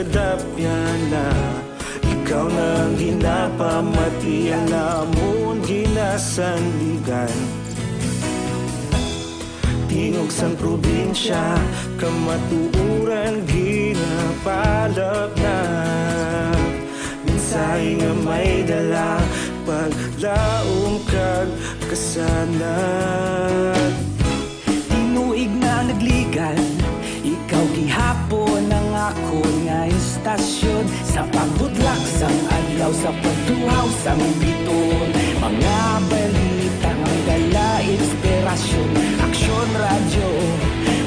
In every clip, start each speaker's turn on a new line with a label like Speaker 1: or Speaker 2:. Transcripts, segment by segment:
Speaker 1: kadapya na ikaw nang ginapamatian namon ginasandigan. Tingog sang probinsya kamatuuran ginapalap na minsay nga may dala paglaom kag kasanat.
Speaker 2: Tinuig na nagligan, ikaw gihapon ang ako nga istasyon sa pagbudlak sang adlaw sa pagtuhaw sang biton. Mga balita ang dala inspirasyon, aksyon radyo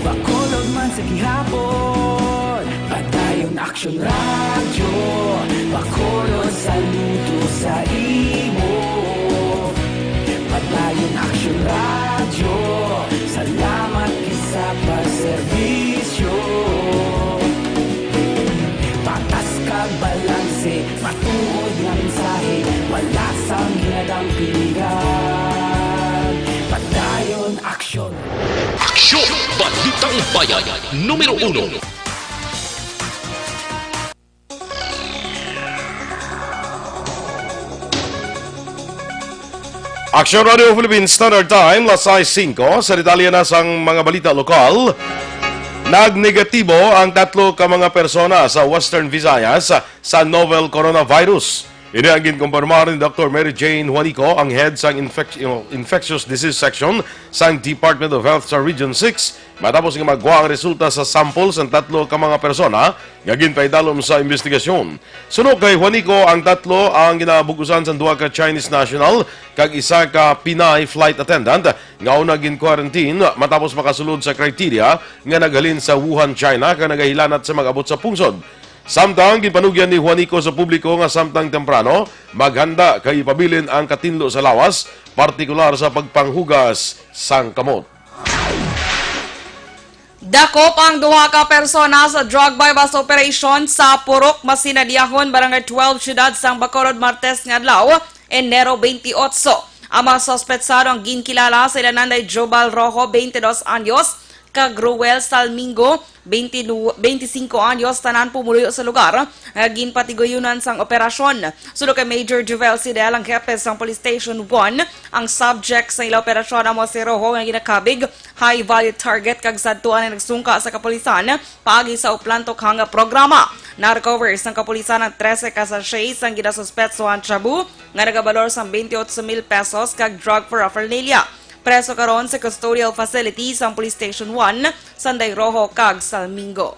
Speaker 2: bakulog man sa gihapon. Padayon aksyon radyo bakulog saludo sa imo. Padayon aksyon radyo, salamat isa pa serbisyo. Patas kag balanse, matuod nga mensahe, wala sang ginadang pilihan. Padayon aksyon.
Speaker 3: Aksyon! Balitang Bayan, numero 1.
Speaker 4: Aksyon Radio Philippines Standard Time, las 5, sa detalye na sang mga balita lokal. Nagnegatibo ang 3 ka mga persona sa Western Visayas sa novel coronavirus. Ini ang ginkumpirmar ni Dr. Mary Jane Juanico, ang head sa Infectious Disease Section sa Department of Health sa Region 6, matapos nga magwa ang resulta sa samples ng 3 ka mga persona nga ginpaidalom sa investigasyon. Sunog kay Juanico, ang 3 ang ginabugusan sa 2 ka Chinese national kag isa ka Pinay flight attendant nga una gin-quarantine matapos makasulod sa kriteria nga naghalin sa Wuhan, China kag nagahilanat sa mag-abot sa pungsod. Samtang ginpanugyan ni Juanico sa publiko nga samtang temprano maghanda kay ipabilin ang katinlo sa lawas, partikular sa pagpanghugas sang kamot.
Speaker 5: Dakop ang 2 ka persona sa drug bypass operation sa Purok, Masinadiahon, Barangay 12, Siyudad sang Bacolod, Martes nga adlaw, Enero 28. Ang mga sospetsado ang ginkilala sa ilananday Jobal Rojo, 22 anyos, kag Ruel Salmingo, 25 anyos, tanan pumuluyo sa lugar, ginpatiguyunan sang operasyon. Sulod kay Major Jovel Sidel, ang hepe sang Police Station 1, ang subject sa ila operasyon amo si Rojo nga ginakabig, high value target kag sadtuan nga nagsungka sa kapulisan paagi sa Uplantok hanga programa. Na-recover sang kapulisan ang 13 ka sachets ang ginasuspetsohan shabu nga nagabalor sang 28,000 pesos kag drug paraphernalia. Preso karon sa custodial facility sa Police Station 1, Sanday Rojo, kag Salmingo.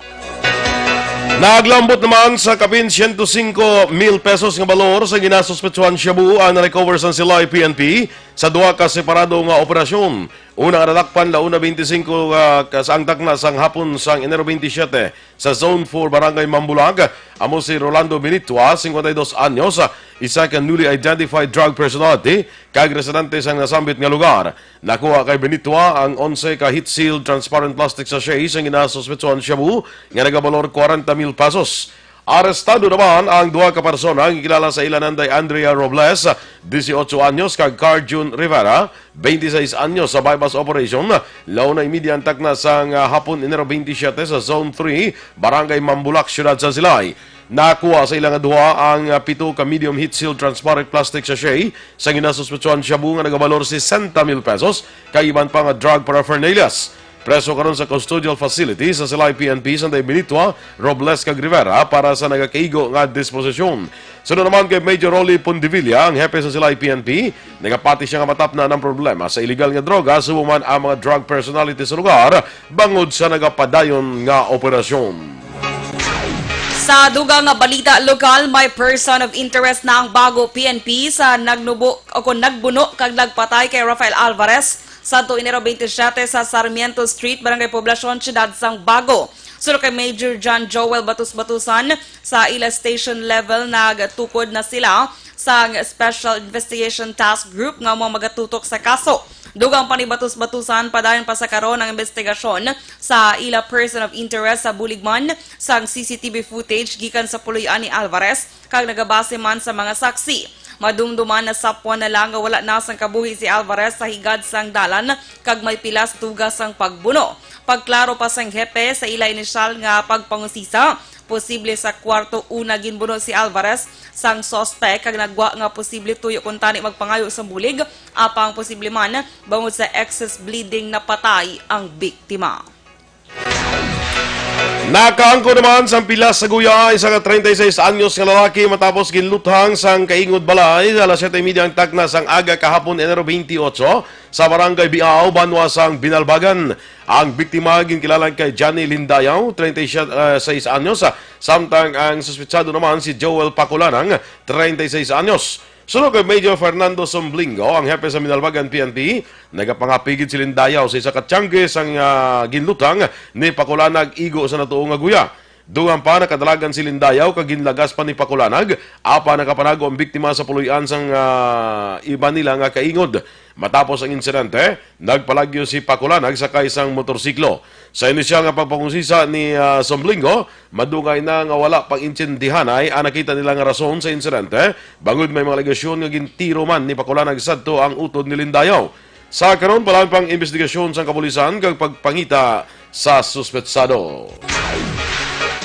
Speaker 4: Naglambot naman sa kapin 105,000 pesos nga balor sa ginasuspetsuhan shabu ang na-recover sa Silay PNP sa 2 ka separado nga operasyon. Unang nadakpan launa 25 sa takna sang hapon sang Enero 27 sa Zone 4 Barangay Mambulag. Amo si Rolando Benitwa, 52 anyos, isa ka newly identified drug personality kag residente sang nasambit nga lugar. Nakuha kay Benitwa ang 11 ka heat sealed transparent plastic sachets ang ginasuspetsuhan shabu nga nagabalor 40,000 pesos. Arestado naman ang 2 ka persona ang kilala sa ilananday Andrea Robles, 18 anyos, kag Carjun Rivera, 26 anyos sa bypass operation. Launa media ang takna sang hapon Enero 27 sa Zone 3, Barangay Mambulak, Siyudad sa Silay. Nakuha sa ilang 2 ang 7 ka medium heat sealed transparent plastic sachet sa ginasuspetsuhan shabu nga nagabalor 60,000 pesos kay iban pa nga drug paraphernalias. Preso karon sa custodial facility sa Silay PNP Sanday Benitwa, Robles kag Rivera para sa nagakaigo nga disposisyon. Sunod naman kay Major Rolly Pondevilla, ang hepe sa Silay PNP, nagapati siya nga matapna ng problema sa illegal nga droga subuman ang mga drug personality sa lugar bangod sa nagapadayon nga operasyon.
Speaker 5: Sa dugang nga balita lokal, may person of interest na ang bago PNP sa nagbuno kag nagpatay kay Rafael Alvarez sa Enero 27 sa Sarmiento Street, Barangay Poblacion, Siyudad sang Bago. Sulod kay Major John Joel Batus-Batusan, sa ila station level nagtukod na sila sa Special Investigation Task Group nga mo magatutok sa kaso. Dugang panibatus-batusan padayon pa sa karon ang investigasyon sa ila person of interest sa buligman sang CCTV footage gikan sa puloy-an ni Alvarez kag nagabase man sa mga saksi. Madumduman na sapwan na lang nga wala na sang kabuhi si Alvarez sa higad sang dalan kag may pilas tugas sang pagbuno. Pagklaro pa sang hepe sa ila inisyal nga pagpangusisa, posible sa kwarto una ginbuno si Alvarez sang sospek kag nagwa nga posible tuyo kun tani magpangayo sa bulig apang posible man bangod sa excess bleeding na patay ang biktima.
Speaker 4: Nakaangko naman sa pilas sa Guya, isa ka 36 anyos nga lalaki matapos ginluthang sang kaingod balay alas 7:30 ang takna sang aga kahapon Enero 28 sa barangay Biao, Banwa sang Binalbagan. Ang biktima ginkilalan kay Johnny Lindayaw, 36 anyos, samtang ang suspetsado naman si Joel Paculanang, 36 anyos. Sunod kay Major Fernando Somblingo, ang hepe sa Binalbagan PNP, nagapangapigid si Lindayaw sa isa ka tiyangge sang ginlutang ni Paculanag igo sa natuong nga guya. Dugang pa nakadalagan si Lindayaw kag ginlagas pa ni Paculanag, apa nakapanago ang biktima sa puluyan sang iba nila nga kaingod. Matapos ang insidente, nagpalagyo si Paculanag sa kaisang motorsiklo. Sa inisyal nga pagpangusisa ni Somblingo, madungay na nga wala pang intindihan ay nakita nila nga rason sa insidente, bangod may mga legasyon nga gintiro man ni Paculanag sadto ang utod ni Lindayaw. Sa karon palang pang investigasyon sa kapulisan kag pagpangita sa suspetsado.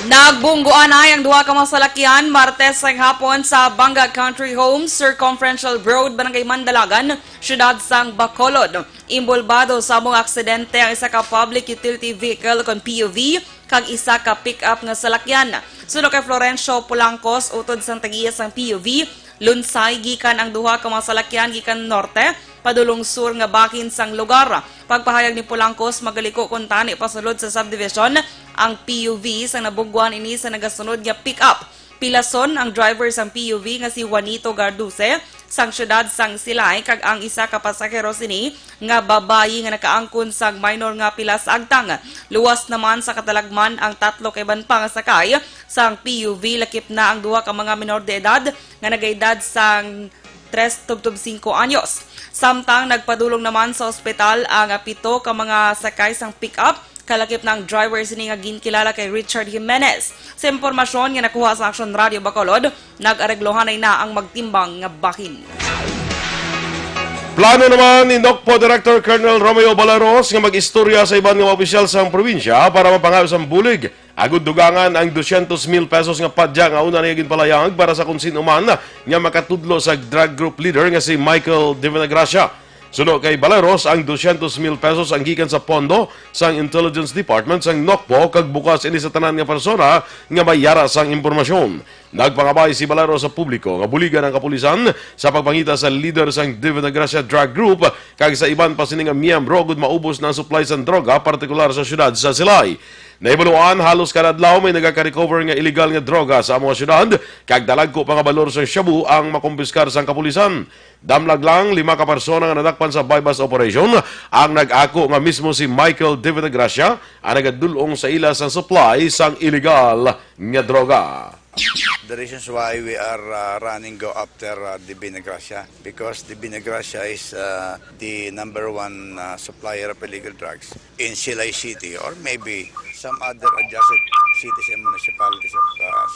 Speaker 5: Nagbungguan ay ang duha ka masalakyan Martes sang hapon sa Banga Country Homes, Circumferential Road, Barangay Mandalagan, siyudad sang Bacolod. Imbolbado sa mga aksidente ang isa ka public utility vehicle kon PUV kag isa ka pick-up nga salakyan. Sunod kay Florencio Pulangcos, utod sang tagiya sang PUV, lunsay gikan ang duha ka masalakyan gikan norte padulong sur nga bahin sang lugar. Pagpahayag ni Pulangcos, magaliko kung tani pasulod sa subdivision ang PUV sa nabungguan ini sa nagasunod nga pick-up. Pilason ang driver sang PUV nga si Juanito Garduse sang syudad sang Silay kag ang isa ka pasahero sini nga babayi nga nakaangkon sang minor nga pilas agtang. Luwas naman sa katalagman ang tatlo kay banpa nga sakay sang PUV, lakip na ang duha ka mga minor de edad nga nagaedad sang 3-5 anyos. Samtang nagpadulong naman sa ospital ang 7 ka mga sakay sang pick-up, kalakip ng driver sini nga ginkilala kay Richard Jimenez. Sa impormasyon nga nakuha sa Action Radio Bacolod, nag-areglohan na ang magtimbang nga bahin.
Speaker 4: Plano naman ni NOCPO Director Colonel Romeo Balaros nga mag-istorya sa ibang mga opisyal sa probinsya para mapangayo sa bulig. Agud dugangan ang 200,000 pesos nga padya nga una niya ginpalayag para sa kung sino man nga makatudlo sa drug group leader nga si Michael De Venegracia. Sunod kay Balaros, ang 200,000 pesos ang gikan sa pondo sang Intelligence Department sang NOCPO kag bukas ini sa tanan nga persona nga may yara sang impormasyon. Nagpangabay si Balaros sa publiko nga buligan ang kapulisan sa pagpangita sa leader sang De Venegracia Drug Group kag sa iban pa sini nga miyembro gud maubos na supply sang droga partikular sa syudad sa Silay. Naibaluan, halos kada adlaw may nagaka-recover nga illegal nga droga sa mga syudad kag dalagko pa nga balor sa shabu ang makumpiskar sang kapulisan. Damlag lang 5 ka persona nga nadakpan sa bypass operation ang nag-ako nga mismo si Michael De Venegracia ang nagadulong sa ila sang supply sang illegal nga droga.
Speaker 6: The reasons why we are running go after the Binagracia because the Binagracia is the number one supplier of illegal drugs in Silay City or maybe some other adjacent cities and municipalities of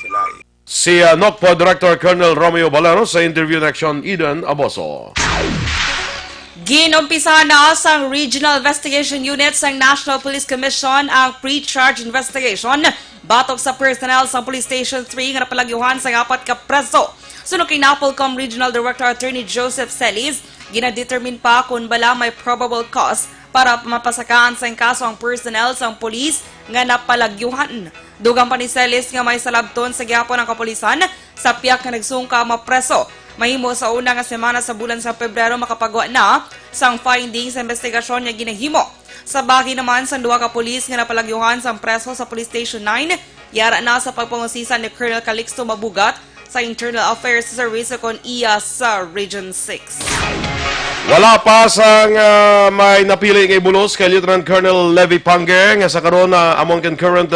Speaker 6: Silay.
Speaker 4: Si NOCPO Director Colonel Romeo Balaros sa interview ng Action Eden Aboso.
Speaker 5: Ginumpisa na sa Regional Investigation Unit sa National Police Commission ang pre-charge investigation batok sa personnel sa Police Station 3 nga napalagyuhan sa 4 ka preso. Sunod kay NAPOLCOM Regional Director Attorney Joseph Celis, ginadetermine pa kung bala may probable cause para mapasakaan sa kaso ang personnel sa police nga napalagyuhan. Dugang pa ni Celis nga may salabton sa gihapon ng kapulisan sa piyak nga nagsungka mapreso. Mahimo sa una nga semana sa bulan sa Pebrero makapagawa na sang findings sa investigasyon nga ginahimo. Sa bagi naman sa duha ka pulis nga napalagyuhan sa preso sa Police Station 9, yara na sa pagpangusisa ni Colonel Calixto Mabugat sa Internal Affairs Service kon iya sa Region 6.
Speaker 4: Wala pa sang may napili nga ibulos kay Lieutenant Colonel Levy Pange nga sa karon among concurrent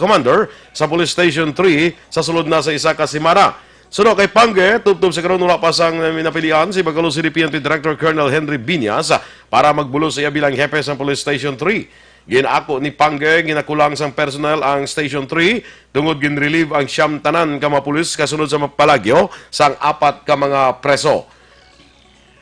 Speaker 4: commander sa Police Station 3 sa sulod na sa isa ka simana. Sunod kay Pange, tubtob sa karon wala pa sang minapilian si Bacolod City PNP Director Colonel Henry Biñas para magbulos sa iya bilang hepe sa Police Station 3. Ginaako ni Pangge, ginakulang sang personnel ang Station 3, tungod ginrelieve ang siyam tanan ka mga pulis kasunod sa mapalagyo sang apat ka mga preso.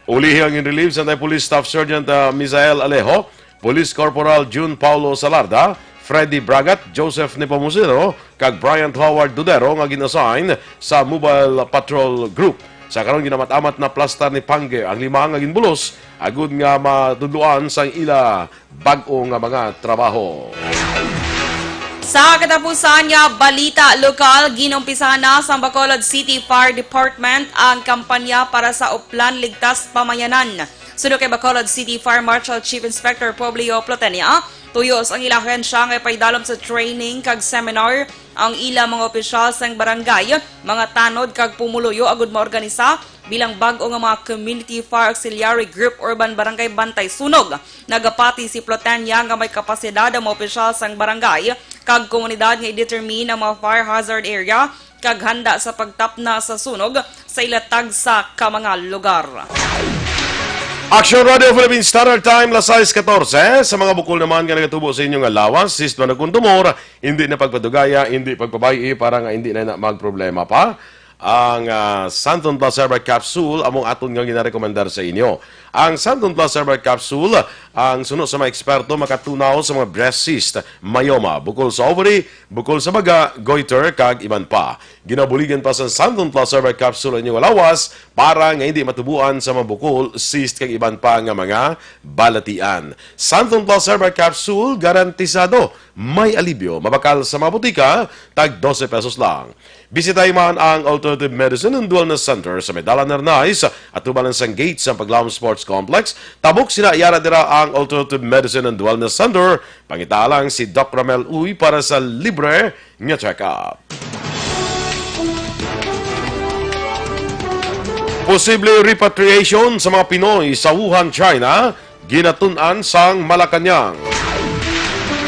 Speaker 4: Ulihi ang in-relieve sa Police Staff Sergeant Misael Alejo, Police Corporal June Paulo Salarda, Freddy Bragat, Joseph Nepomuceno, kag Bryant Howard Dudero nga ginassign sa Mobile Patrol Group. Sa karon ginamat-amat na plastar ni Pangge ang lima nga ginbulos agud nga matudluan sang ila bag-o nga mga trabaho.
Speaker 5: Sa katapusan nga balita lokal, ginumpisahan na sa Bacolod City Fire Department ang kampanya para sa Uplan Ligtas Pamayanan. Sunod kay Bacolod City Fire Marshal Chief Inspector Publio Plotenia, tuyos ang ilang ahensya nga paidalom sa training kag seminar ang ila mga opisyal sang barangay, mga tanod kag pumuluyo agud maorganisa bilang bag-o nga mga Community Fire Auxiliary Group Urban Barangay Bantay Sunog. Nagapati si Plotenia nga may kapasidad ang mga opisyal sang barangay kag komunidad nga i-determine ang mga fire hazard area kag handa sa pagtapna sa sunog sa ilatag sa mga lugar.
Speaker 4: Action Radio Philippines Standard Time, las 6:14. Sa mga bukol naman nga nagatubo sa inyong alawas, sistema na kuntumor, hindi na pagpadugaya, hindi pagpabayi, para nga hindi na magproblema pa. Ang Santon Plus Herbal Capsule, among aton nga ginarekomendar sa inyo. Ang Santon Plus Herbal Capsule, ang sunod sa mga eksperto, makatunaw sa mga breast cyst, myoma, bukol sa ovary, bukol sa baga, goiter, kag iban pa. Ginabuligan pa sa Santon Plus Herbal Capsule inyong alawas para nga hindi matubuan sa mga bukol, cyst, kag iban pa nga mga balatian. Santon Plus Herbal Capsule, garantisado, may alibyo, mabakal sa mga butika, tag 12 pesos lang. Bisitahin man ang Alternative Medicine and Wellness Center sa Medalla Nernais at tubalan sang gate sa Paglaom Sports Complex. Tabok sila iyara dira ang Alternative Medicine and Wellness Center. Pangitalang si Doc Ramel Uy para sa libre nga check-up. Posible repatriation sa mga Pinoy sa Wuhan, China, ginatun-an sang Malacanang.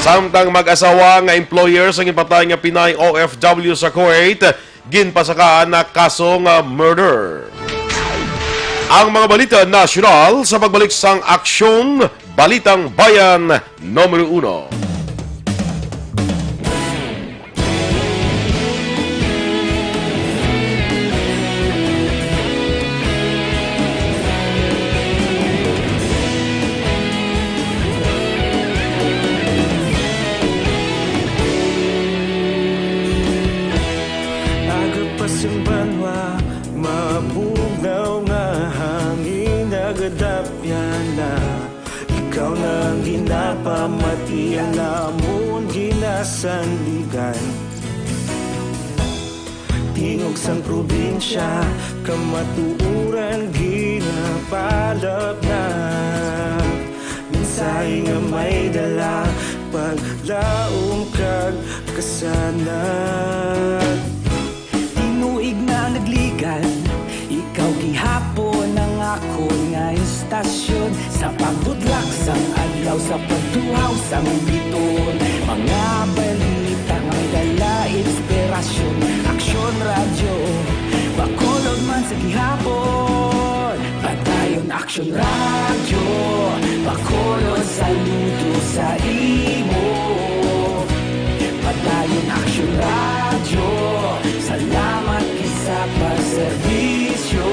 Speaker 4: Samtang mag-asawa nga employers ang ipatay nga Pinay OFW sa Kuwait, ginpasakaan na kaso nga murder. Ang mga balita nasyonal sa pagbalik sang aksyon, Balitang Bayan numero 1.
Speaker 1: Pasimbanwa, mabugaw nga hangin nagadapyan na. Ikaw na ginapamatian namon ginasandigan. Tingog sang probinsya, kamatuuran ginapalap na. Minsay nga may dala, paglaong kag kasanat.
Speaker 2: Tinuig na nagligan, ikaw gihapon ang ako nga istasyon. Sa pagbutlak sang adlaw, sa pagtuhaw sang biton. Mga balita nga may dala inspirasyon. Aksyon radyo, Bacolod man sa gihapon. Padayon aksyon radyo, Bacolod saludo sa imo. Padayon aksyon radyo, salamat isa pa serbisyo.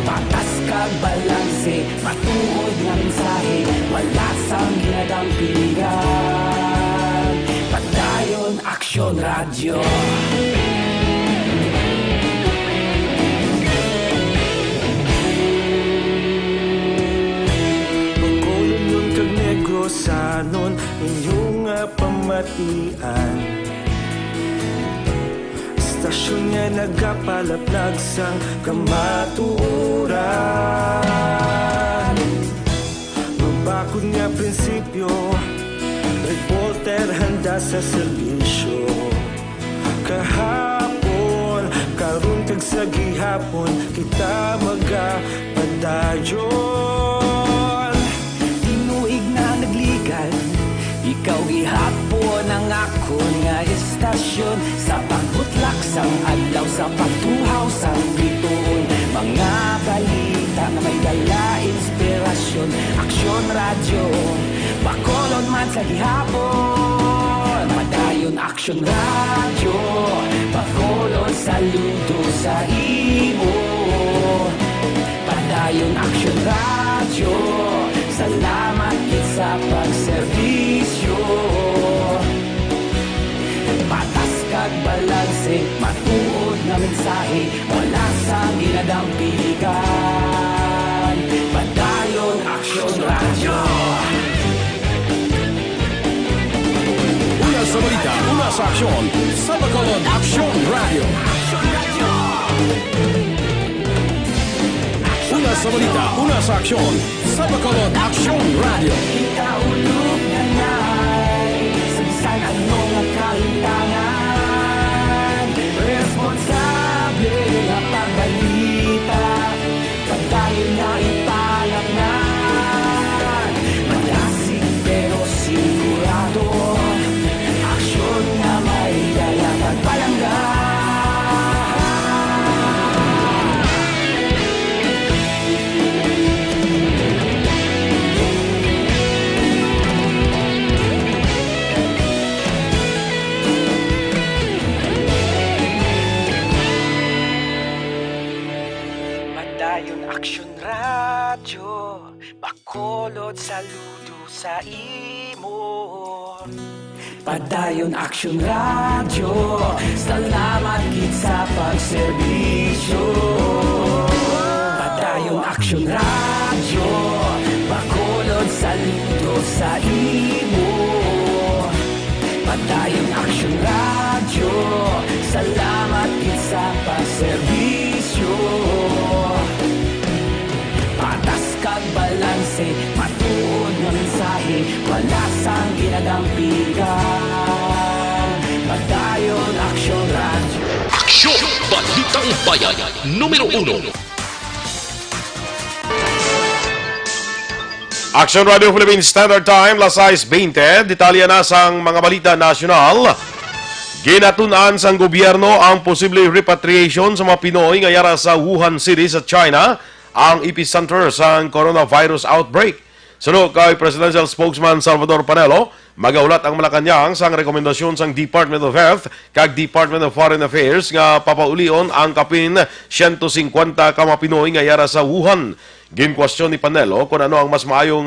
Speaker 2: Patas kag balanse, matuod nga mensahe, wala sang ginadampingan. Padayon aksyon radyo.
Speaker 1: Bacolod nun kag Negros sanon inyong pamatian. Stasyon nga nagapalaplag sang kamatuuran. Mabakod nga prinsipyo, reporter handa sa serbisyo. Kahapon, karon kag sa gihapon, kita magapadayon.
Speaker 2: Tinuig na nagligan, ikaw gihapon ang ako nga istasyon. Sa pagbutlak sang adlaw, sa pagtuhaw sang bituon. Mga balita na may dala inspirasyon. Aksyon aksyon radyo, Bacolod man sa gihapon. Padayon aksyon radyo, Bacolod saludo sa imo. Padayon aksyon radyo, salamat kit sa pagserbisyo. Patas kag balanse, matuod na mensahe, wala sa ginadampigan. Padayon aksyon radyo.
Speaker 7: Una sa balita, una sa aksyon, sa Bacolod Aksyon Radio. Una sa balita, una sa aksyon, sa Bacolod Aksyon Radio.
Speaker 2: Ikaulog na na'y Sabisan anong kahintangan. Responsable na pagbalita, Pagdayon na ipalaknan. Malasig pero sigurado, Aksyon na may dala pagpalanggan. Padayon aksyon radyo, Bacolod saludo sa imo. Padayon aksyon radyo, salamat kit sa pagserbisyo. Padayon aksyon radyo, Bacolod saludo sa imo. Padayon aksyon radyo, salamat kit sa pagserbisyo. Patas kag balanse, matuod nga mensahe, wala sang ginadampigan. Padayon aksyon radyo.
Speaker 3: Aksyon! Balitang Bayan, numero 1.
Speaker 4: Action Radio Philippines Standard Time, las 6:20. Detalya na sang mga balita nasyonal. Ginatunan sang gobyerno ang posible repatriation sa mga Pinoy nga yara sa Wuhan City sa China, ang epicenter sang coronavirus outbreak. Sunod kay Presidential Spokesman Salvador Panelo, magaulat ang Malacanang sang rekomendasyon sang Department of Health kag Department of Foreign Affairs nga papaulion ang kapin 150 ka mga Pinoy nga yara sa Wuhan. Ginkwestiyon ni Panelo kung ano ang mas maayong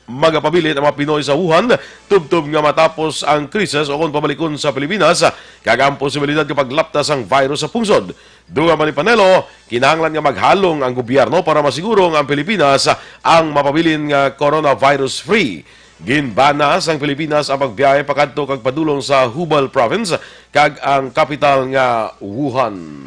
Speaker 4: magapabilit ang mga Pinoy sa Wuhan tubtub nga matapos ang krisis o kung pabalikon sa Pilipinas kag ang posibilidad kapag laptas ang virus sa pungsod. Duga man ni Panelo, kinahanglan nga maghalong ang gobyerno para masiguro nga ang Pilipinas ang mapabilin nga coronavirus-free. Ginbanas ang Pilipinas ang pagbiyahe pakadto kag padulong sa Hubei Province kag ang kapital nga Wuhan.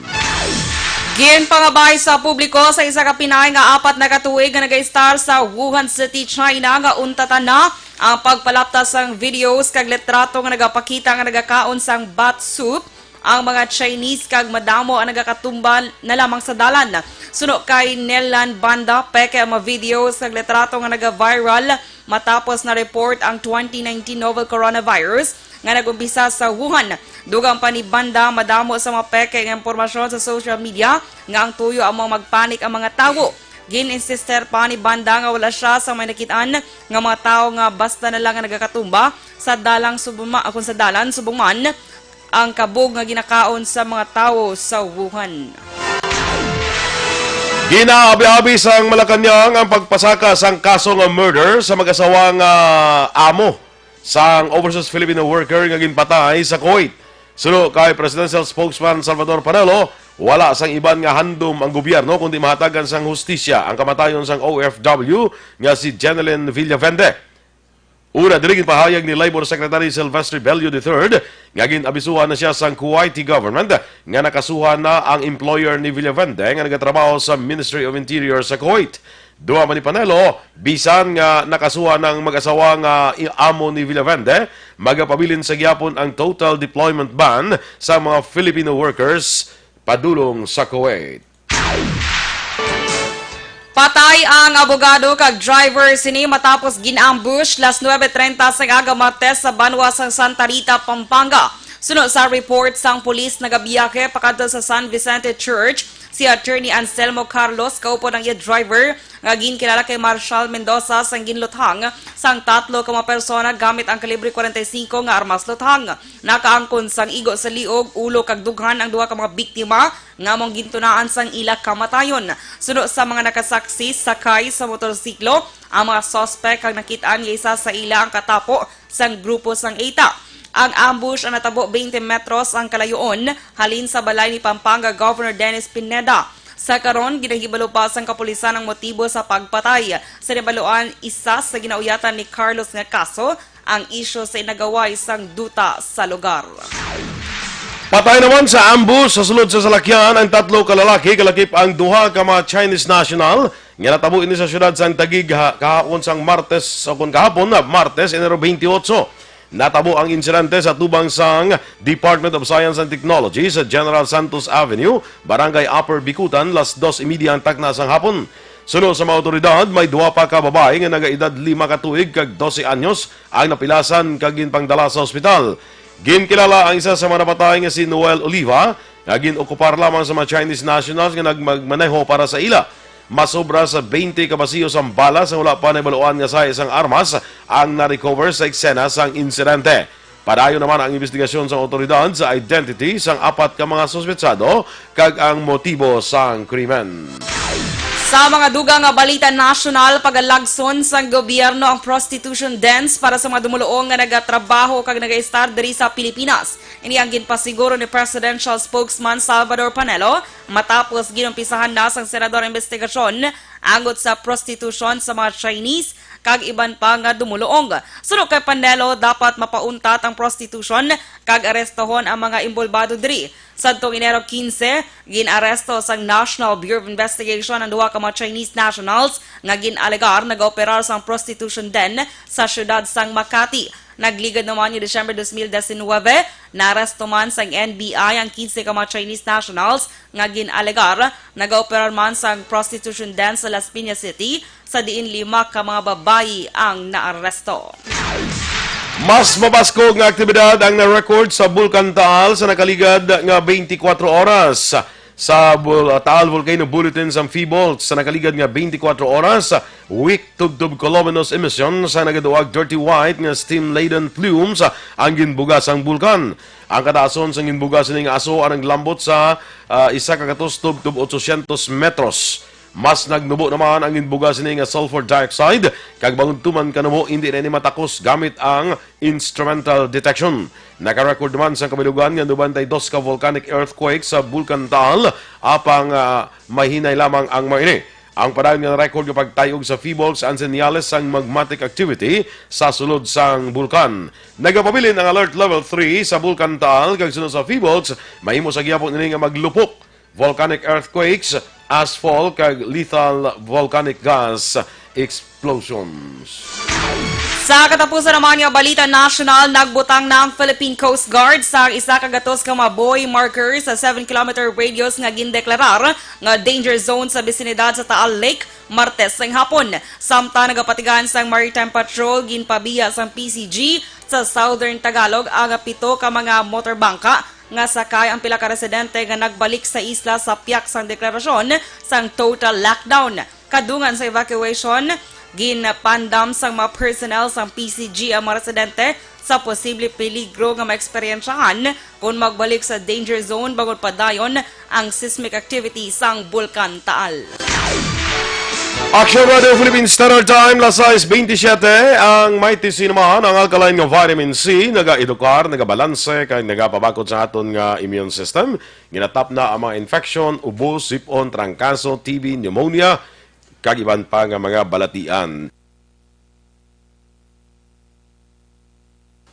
Speaker 5: Ginpangabay sa publiko sa isa ka Pinay nga 4 na katuig nga nag-star sa Wuhan City, China nga untatan na ang pagpalaptas sang videos kag litrato nga nagapakita nga nagakaon sang bat soup ang mga Chinese kag madamo ang nagakatumba na lamang sa dalan. Suno kay Nelan Banda, peke ang mga videos kag litrato nga naga-viral matapos na report ang 2019 novel coronavirus nga nagumpisa sa Wuhan. Dugang pa ni Banda, madamo sa mga peke ng impormasyon sa social media nga ang tuyo ang mga magpanik ang mga tawo. Gin-insister pa ni Banda nga wala siya sa may nakitaan nga mga tao nga basta na lang nga nagakatumba sa dalang kung sa dalan subong man ang kabog nga ginakaon sa mga tao sa Wuhan.
Speaker 4: Ginaabi-abi sang Malacanang ang pagpasaka sang kaso nga murder sa mag-asawang amo sang overseas Filipino worker nga ginpatay sa Kuwait. Suno kay Presidential Spokesman Salvador Panelo, wala sang iban nga handom ang gobyerno kundi mahatagan sang hustisya ang kamatayon sang OFW nga si Jeneline Villavende. Una, diligin pahayag ni Labor Secretary Silvestre Bello III nga ginabisuhan na siya sang Kuwaiti government nga nakasuhan na ang employer ni Villavende nga nagatrabaho sa Ministry of Interior sa Kuwait. Duha man ni Panelo, bisan nga nakasuhan ng mag-asawa nga amo ni Villavende, magapabilin sa gyapon ang total deployment ban sa mga Filipino workers padulong sa Kuwait.
Speaker 5: Patay ang abogado kag driver sini matapos ginambush las 9:30 sa aga Martes sa Banwa sang Santa Rita, Pampanga. Sunod sa report sang pulis nagabiyake pakadto sa San Vicente Church Si Attorney Anselmo Carlos kaupo ng iya driver nga ginkilala kay Marshal Mendoza sang ginluthang sang 3 ka mga persona gamit ang kalibre 45 nga armas luthang. Nakaangkon sang igo sa liog, ulo kag dughan ang 2 ka mga biktima nga mong gintunaan sang ila kamatayon. Suno sa mga nakasaksi sakay sa motorsiklo, ang mga suspect kag nakitaan nga isa sa ila ang katapo sang grupo sang ETA. Ang ambush ang natabo 20 metros ang kalayoon halin sa balay ni Pampanga Governor Dennis Pineda. Sa karon ginahibalo pa sang kapulisan ang motibo sa pagpatay. Sa nabaluan, isa sa ginauyatan ni Carlos nga kaso ang isyu sa inagaway sang duta sa lugar.
Speaker 4: Patay naman sa ambush sa sulod sa salakyan ang 3 ka lalaki kalakip ang 2 ka mga Chinese national nga natabo ini sa syudad sang Taguig kahapon sang Martes o kun kahapon na Martes Enero 28. Natabo ang insidente sa tubang sang Department of Science and Technology sa General Santos Avenue, Barangay Upper Bikutan, las 2:30 ang takna sang hapon. Sunod sa mga otoridad, may 2 pa ka babae nga nagaedad 5 ka tuig kag 12 anyos ang napilasan kag ginpangdala sa ospital. Ginkilala ang isa sa mga napatay nga si Noel Oliva, nga ginokupar lamang sa mga Chinese nationals nga nagmaneho para sa ila. Masobra sa 20 kabasiyos ang balas ang wala pa nabaluan nga sa isang armas ang na-recover sa eksena sang insidente. Padayon naman ang investigasyon sa otoridad sa identity sang 4 ka mga suspetsado kag ang motibo sang krimen.
Speaker 5: Sa mga dugang nga balita national, pagalagson sang gobyerno ang prostitution dens para sa mga dumuloong nga nagatrabaho kag nagaistar diri sa Pilipinas. Ini ang ginpasiguro ni Presidential Spokesman Salvador Panelo matapos ginumpisahan na sang senador investigasyon angot sa prostitution sa mga Chinese kag iban pa nga dumuloong. Sunod kay Panelo, dapat mapauntat ang prostitution kag arestohon ang mga imbolbado diri. Sadtong Enero 15, ginaresto sang National Bureau of Investigation ang 2 ka mga Chinese nationals nga ginalegar nag-operar sang prostitution den sa syudad sang Makati. Nagligad naman yung December 2019, naresto man sang NBI ang 15 ka mga Chinese nationals nga ginalegar nag-operar man sang prostitution den sa Las Piñas City sa diin 5 ka mga babayi ang naaresto.
Speaker 4: Mas mabaskog nga aktibidad ang na-record sa Bulkan Taal sa nakaligad nga 24 oras. Sa Taal Volcano Bulletin sa Feebolts sa nakaligad nga 24 oras, weak tubtub columinous emission sa nagaduwag dirty white nga steam-laden plumes ang ginbugas ang bulkan. Ang kadaason sa ginbugas ning aso ang lambot sa isa ka katos tubtub 800 metros. Mas nagnubo naman ang ginbugas ni nga sulfur dioxide kag banguntuman kanumo hindi na ni matakos gamit ang instrumental detection. Naka-record naman sa kabilugan nga 92 ka volcanic earthquake sa Bulkan Taal apang mahinay lamang ang maini. Ang padayon nga record nga pagtayog sa Feebolts ang senyales sang magmatic activity sa sulod sang bulkan. Nagapabilin ang alert level 3 sa Bulkan Taal kag sunod sa Feebolts mahimo sa gihapon nini nga maglupok volcanic earthquakes, asphalt kag lethal volcanic gas explosions.
Speaker 5: Sa katapusan naman nga balita national, nagbutang na ang Philippine Coast Guard sa isa ka gatos ka mga buoy markers sa 7-kilometer radius nga gindeklarar nga danger zone sa bisinidad sa Taal Lake Martes sang hapon. Samtang nagapatigan sang Maritime Patrol ginpabiya sang PCG sa Southern Tagalog ang 7 ka mga motorbangka nga sakay ang pila ka residente nga nagbalik sa isla sa piyak sang deklarasyon sang total lockdown. Kadungan sa evacuation, ginapandam sang mga personnel sang PCG ang mga residente sa posible peligro nga maeksperiensyahan kung magbalik sa danger zone bago padayon ang seismic activity sang Bulkan Taal.
Speaker 4: Action Radio Philippine Standard Time, las 6:27, ang Mighty C naman, ang alkaline nga vitamin C, naga-edukar, nagabalanse, kaya nagapabakot sa aton nga immune system. Ginatap na ang mga infection, ubo, sipon, trangkaso, TB, pneumonia, kag iban pa nga mga balatian.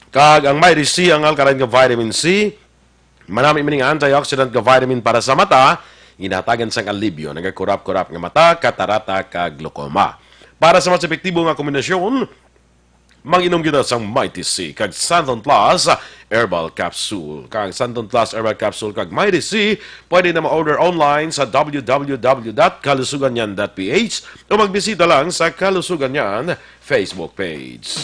Speaker 4: Kag ang Mighty C, ang alkaline nga vitamin C, manami mining antioxidant nga vitamin para sa mata, ginatagan sang alibyo, nagakurap-kurap nga mata, katarata, kag glaucoma. Para sa mas epektibo nga kombinasyon, manginom kita sang Mighty C, kag Santon Plus Herbal Capsule. Kag Santon Plus Herbal Capsule, kag Mighty C, pwede na ma-order online sa www.kalusuganyan.ph o magbisita lang sa Kalusuganyan Facebook page.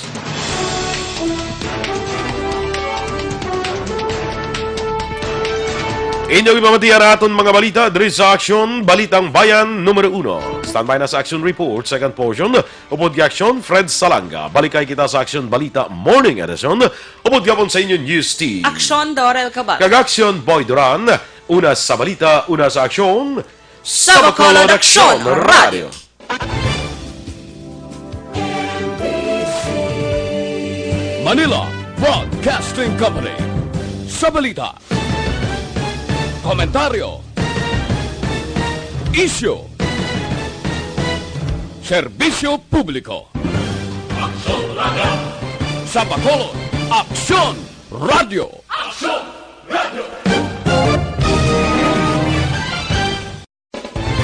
Speaker 4: Inyong ipamatiyan aton mga balita diri sa Aksyon Balitang Bayan numero 1. Standby na sa Action Report, second portion. Upod ki Aksyon, Fred Salanga. Balikay kita sa Aksyon Balita Morning Edition. Upod gapon sa inyo News Team.
Speaker 5: Aksyon Dorel Cabal.
Speaker 4: Kag-Aksyon Boy Duran. Una sa balita, una sa aksyon.
Speaker 5: Sa Bacolod Aksyon Radio.
Speaker 7: Manila Broadcasting Company. Sa balita. Komentaryo. Isyu. Serbisyo publiko. Sa Bacolod Aksyon Radio.